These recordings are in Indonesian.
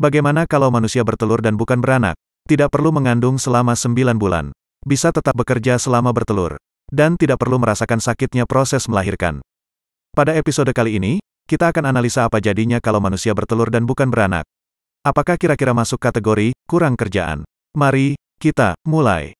Bagaimana kalau manusia bertelur dan bukan beranak? Tidak perlu mengandung selama 9 bulan. Bisa tetap bekerja selama bertelur. Dan tidak perlu merasakan sakitnya proses melahirkan. Pada episode kali ini, kita akan analisa apa jadinya kalau manusia bertelur dan bukan beranak. Apakah kira-kira masuk kategori kurang kerjaan? Mari kita mulai.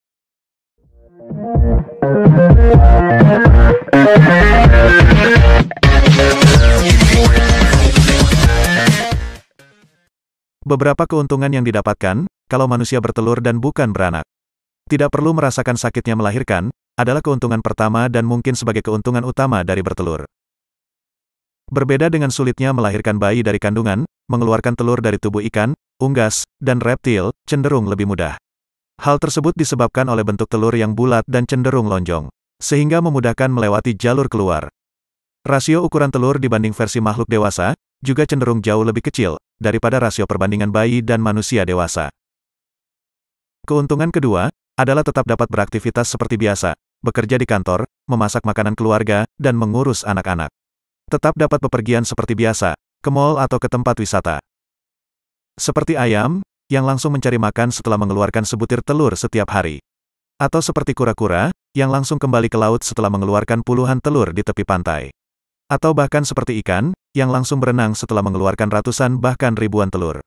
Beberapa keuntungan yang didapatkan kalau manusia bertelur dan bukan beranak. Tidak perlu merasakan sakitnya melahirkan, adalah keuntungan pertama dan mungkin sebagai keuntungan utama dari bertelur. Berbeda dengan sulitnya melahirkan bayi dari kandungan, mengeluarkan telur dari tubuh ikan, unggas, dan reptil, cenderung lebih mudah. Hal tersebut disebabkan oleh bentuk telur yang bulat dan cenderung lonjong, sehingga memudahkan melewati jalur keluar. Rasio ukuran telur dibanding versi makhluk dewasa, juga cenderung jauh lebih kecil, daripada rasio perbandingan bayi dan manusia dewasa. Keuntungan kedua, adalah tetap dapat beraktivitas seperti biasa, bekerja di kantor, memasak makanan keluarga, dan mengurus anak-anak. Tetap dapat bepergian seperti biasa, ke mall atau ke tempat wisata. Seperti ayam, yang langsung mencari makan setelah mengeluarkan sebutir telur setiap hari. Atau seperti kura-kura, yang langsung kembali ke laut setelah mengeluarkan puluhan telur di tepi pantai. Atau bahkan seperti ikan, yang langsung berenang setelah mengeluarkan ratusan bahkan ribuan telur.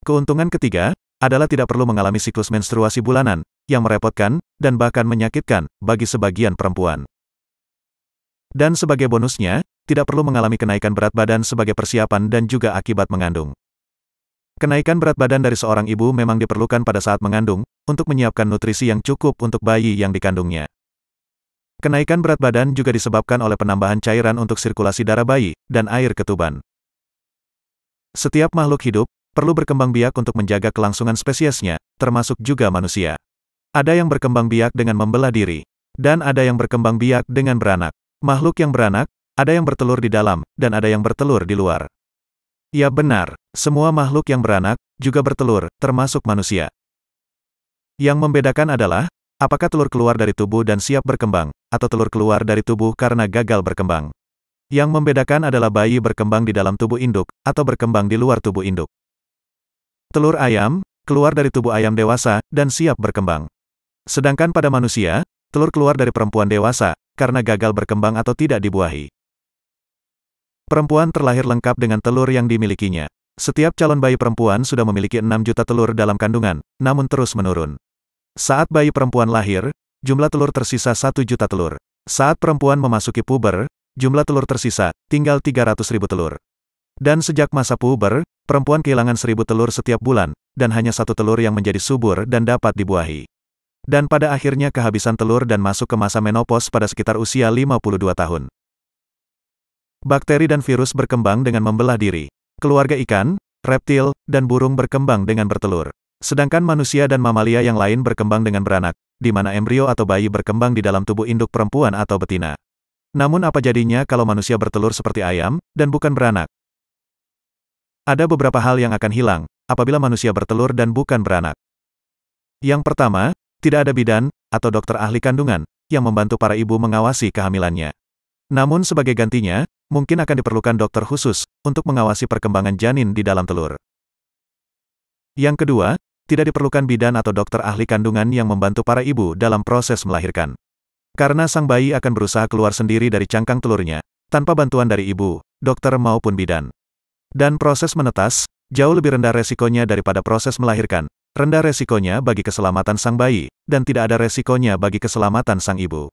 Keuntungan ketiga, adalah tidak perlu mengalami siklus menstruasi bulanan, yang merepotkan, dan bahkan menyakitkan, bagi sebagian perempuan. Dan sebagai bonusnya, tidak perlu mengalami kenaikan berat badan sebagai persiapan dan juga akibat mengandung. Kenaikan berat badan dari seorang ibu memang diperlukan pada saat mengandung, untuk menyiapkan nutrisi yang cukup untuk bayi yang dikandungnya. Kenaikan berat badan juga disebabkan oleh penambahan cairan untuk sirkulasi darah bayi, dan air ketuban. Setiap makhluk hidup, perlu berkembang biak untuk menjaga kelangsungan spesiesnya, termasuk juga manusia. Ada yang berkembang biak dengan membelah diri, dan ada yang berkembang biak dengan beranak. Makhluk yang beranak, ada yang bertelur di dalam, dan ada yang bertelur di luar. Ya benar, semua makhluk yang beranak, juga bertelur, termasuk manusia. Yang membedakan adalah, apakah telur keluar dari tubuh dan siap berkembang, atau telur keluar dari tubuh karena gagal berkembang. Yang membedakan adalah bayi berkembang di dalam tubuh induk, atau berkembang di luar tubuh induk. Telur ayam, keluar dari tubuh ayam dewasa, dan siap berkembang. Sedangkan pada manusia, telur keluar dari perempuan dewasa, karena gagal berkembang atau tidak dibuahi. Perempuan terlahir lengkap dengan telur yang dimilikinya. Setiap calon bayi perempuan sudah memiliki 6 juta telur dalam kandungan, namun terus menurun. Saat bayi perempuan lahir, jumlah telur tersisa 1 juta telur. Saat perempuan memasuki puber, jumlah telur tersisa, tinggal 300.000 telur. Dan sejak masa puber, perempuan kehilangan 1.000 telur setiap bulan, dan hanya 1 telur yang menjadi subur dan dapat dibuahi. Dan pada akhirnya kehabisan telur dan masuk ke masa menopause pada sekitar usia 52 tahun. Bakteri dan virus berkembang dengan membelah diri. Keluarga ikan, reptil, dan burung berkembang dengan bertelur. Sedangkan manusia dan mamalia yang lain berkembang dengan beranak, di mana embrio atau bayi berkembang di dalam tubuh induk perempuan atau betina. Namun apa jadinya kalau manusia bertelur seperti ayam, dan bukan beranak? Ada beberapa hal yang akan hilang, apabila manusia bertelur dan bukan beranak. Yang pertama, tidak ada bidan, atau dokter ahli kandungan, yang membantu para ibu mengawasi kehamilannya. Namun sebagai gantinya, mungkin akan diperlukan dokter khusus, untuk mengawasi perkembangan janin di dalam telur. Yang kedua, tidak diperlukan bidan atau dokter ahli kandungan yang membantu para ibu dalam proses melahirkan. Karena sang bayi akan berusaha keluar sendiri dari cangkang telurnya, tanpa bantuan dari ibu, dokter maupun bidan. Dan proses menetas, jauh lebih rendah resikonya daripada proses melahirkan. Rendah resikonya bagi keselamatan sang bayi, dan tidak ada resikonya bagi keselamatan sang ibu.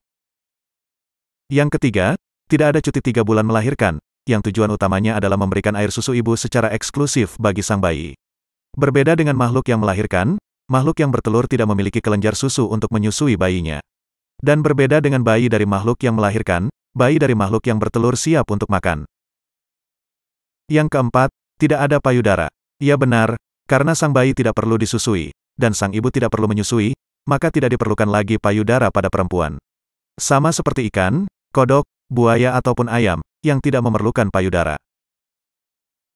Yang ketiga, tidak ada cuti 3 bulan melahirkan, yang tujuan utamanya adalah memberikan air susu ibu secara eksklusif bagi sang bayi. Berbeda dengan makhluk yang melahirkan, makhluk yang bertelur tidak memiliki kelenjar susu untuk menyusui bayinya. Dan berbeda dengan bayi dari makhluk yang melahirkan, bayi dari makhluk yang bertelur siap untuk makan. Yang keempat, tidak ada payudara. Ya benar, karena sang bayi tidak perlu disusui, dan sang ibu tidak perlu menyusui, maka tidak diperlukan lagi payudara pada perempuan. Sama seperti ikan, kodok, buaya ataupun ayam, yang tidak memerlukan payudara.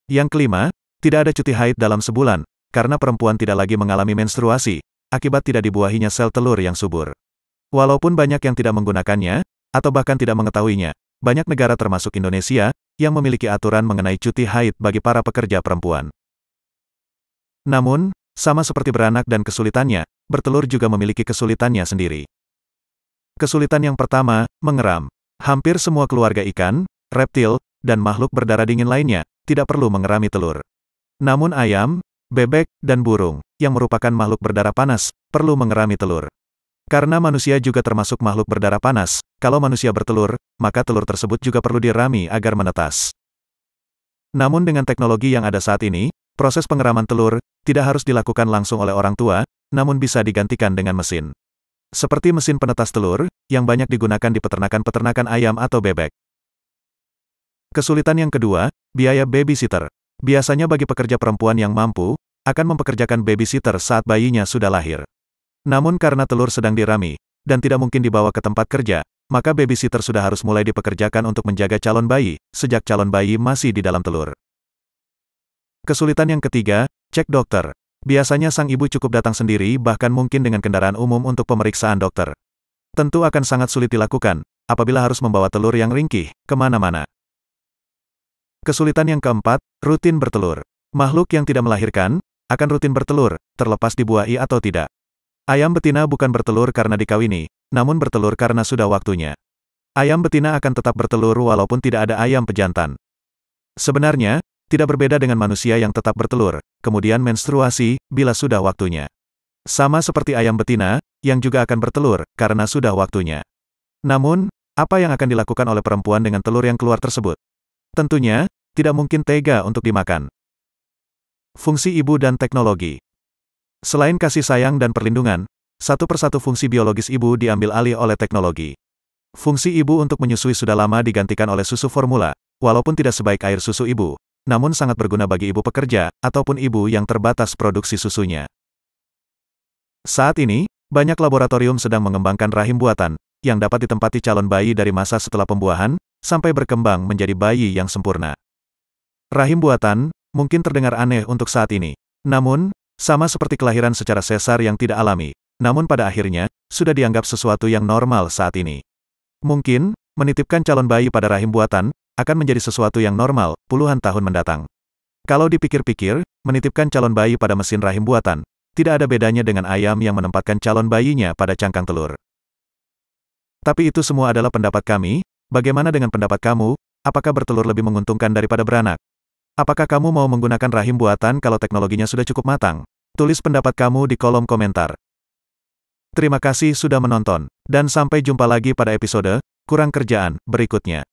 Yang kelima, tidak ada cuti haid dalam sebulan, karena perempuan tidak lagi mengalami menstruasi, akibat tidak dibuahinya sel telur yang subur. Walaupun banyak yang tidak menggunakannya, atau bahkan tidak mengetahuinya, banyak negara termasuk Indonesia, yang memiliki aturan mengenai cuti haid bagi para pekerja perempuan. Namun, sama seperti beranak dan kesulitannya, bertelur juga memiliki kesulitannya sendiri. Kesulitan yang pertama, mengeram. Hampir semua keluarga ikan, reptil, dan makhluk berdarah dingin lainnya, tidak perlu mengerami telur. Namun ayam, bebek, dan burung, yang merupakan makhluk berdarah panas, perlu mengerami telur. Karena manusia juga termasuk makhluk berdarah panas, kalau manusia bertelur, maka telur tersebut juga perlu dirami agar menetas. Namun dengan teknologi yang ada saat ini, proses pengeraman telur tidak harus dilakukan langsung oleh orang tua, namun bisa digantikan dengan mesin. Seperti mesin penetas telur, yang banyak digunakan di peternakan-peternakan ayam atau bebek. Kesulitan yang kedua, biaya babysitter. Biasanya bagi pekerja perempuan yang mampu, akan mempekerjakan babysitter saat bayinya sudah lahir. Namun karena telur sedang dirami, dan tidak mungkin dibawa ke tempat kerja, maka babysitter sudah harus mulai dipekerjakan untuk menjaga calon bayi, sejak calon bayi masih di dalam telur. Kesulitan yang ketiga, cek dokter. Biasanya sang ibu cukup datang sendiri bahkan mungkin dengan kendaraan umum untuk pemeriksaan dokter. Tentu akan sangat sulit dilakukan, apabila harus membawa telur yang ringkih, kemana-mana. Kesulitan yang keempat, rutin bertelur. Makhluk yang tidak melahirkan, akan rutin bertelur, terlepas dibuahi atau tidak. Ayam betina bukan bertelur karena dikawini, namun bertelur karena sudah waktunya. Ayam betina akan tetap bertelur walaupun tidak ada ayam pejantan. Sebenarnya, tidak berbeda dengan manusia yang tetap bertelur, kemudian menstruasi, bila sudah waktunya. Sama seperti ayam betina, yang juga akan bertelur, karena sudah waktunya. Namun, apa yang akan dilakukan oleh perempuan dengan telur yang keluar tersebut? Tentunya, tidak mungkin tega untuk dimakan. Fungsi ibu dan teknologi. Selain kasih sayang dan perlindungan, satu persatu fungsi biologis ibu diambil alih oleh teknologi. Fungsi ibu untuk menyusui sudah lama digantikan oleh susu formula, walaupun tidak sebaik air susu ibu, namun sangat berguna bagi ibu pekerja, ataupun ibu yang terbatas produksi susunya. Saat ini, banyak laboratorium sedang mengembangkan rahim buatan, yang dapat ditempati calon bayi dari masa setelah pembuahan, sampai berkembang menjadi bayi yang sempurna. Rahim buatan, mungkin terdengar aneh untuk saat ini. Namun, sama seperti kelahiran secara sesar yang tidak alami, namun pada akhirnya, sudah dianggap sesuatu yang normal saat ini. Mungkin, menitipkan calon bayi pada rahim buatan, akan menjadi sesuatu yang normal, puluhan tahun mendatang. Kalau dipikir-pikir, menitipkan calon bayi pada mesin rahim buatan, tidak ada bedanya dengan ayam yang menempatkan calon bayinya pada cangkang telur. Tapi itu semua adalah pendapat kami, bagaimana dengan pendapat kamu, apakah bertelur lebih menguntungkan daripada beranak? Apakah kamu mau menggunakan rahim buatan kalau teknologinya sudah cukup matang? Tulis pendapat kamu di kolom komentar. Terima kasih sudah menonton, dan sampai jumpa lagi pada episode Kurang Kerjaan berikutnya.